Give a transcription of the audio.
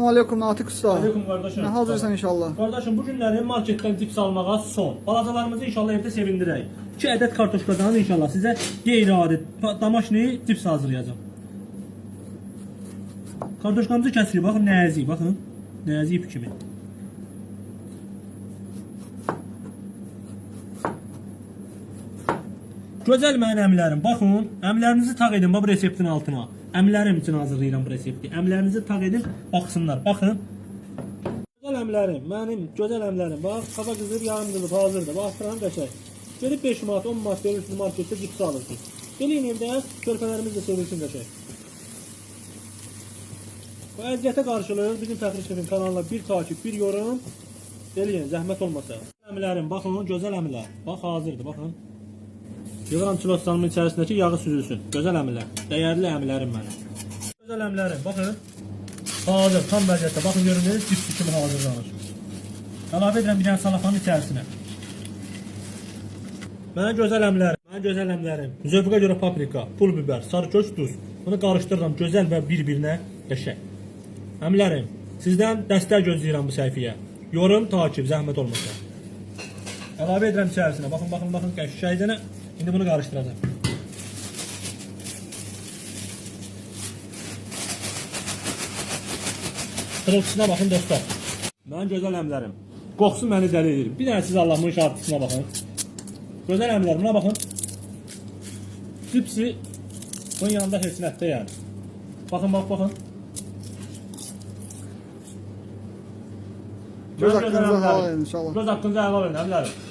Selamun Aleyküm Natiq Usta. Aleyküm kardeşim. Ne hazırsan inşallah. Kardeşim bu günləri marketdən cips almağa son. Balacalarımızı inşallah evdə sevindirək. 2 ədəd kartoşkadan inşallah sizə qeyri-adi damaşni cips hazırlayacağım. Kartoşkamızı kəsirik. Baxın nəzik, baxın. Nəzik ip kimi. Gözəl mənim əmlərim. Baxın, əmlərinizi taq edin bu reseptin altına. Əmlərim üçün hazırlayıram bu resepti. Əmlərinizi taq edin, baxsınlar. Baxın. Gözəl əmlərim, mənim gözəl əmlərim. Bax, qaba qızıb, yarım qızıb hazırdır. Baxıram qəşəng. Gelib 5 manat, 10 manat verirsiniz marketdə cips alırsınız. Gelin evdə, körpələrimiz də sevilsin qəşəng. Bu əziyyətə qarşılıq bizim Fəxri Şefin kanalına bir takip, bir yorum. Eləyin, zəhmət olmasa. Əmlərim, baxın, gözəl əmlər. Bax, hazırdır, baxın. Yığıram çilotlarımın içərisindəki yağı süzülsün. Gözəl əmlər, dəyərli əmlərim mənim. Gözəl əmlərim, baxın. Hazır, tam vəziyyətdə. Baxın, görünür, cips kimi hazırlanır. Əlavə edirəm bir dənə salafanın içərisinə. Mənə gözəl əmlərim. Zövqə görə paprika, pul biber, sarı kök, duz. Bunu qarışdırıram gözəl və bir-birinə qəşəng. Əmlərim, sizdən dəstək gözləyirəm bu səhifəyə. Yorum, takip, zəhmət olmasa. Əlavə edirəm içərisinə. Baxın, qəşəngcənə. İndi bunu qarışdıracağım. Xırıltısına baxın dostlar. Mənim gözəl əmlərim. Qoxusu məni dəli edir. Bir dənə siz Allah'ın şartısına baxın. Gözəl əmlərim, buna baxın. Cipsi bunun yanında heç nətdə yəni. Baxın. Göz hakkınızda helal edin inşallah. Göz hakkınızda helal edin əmlərim.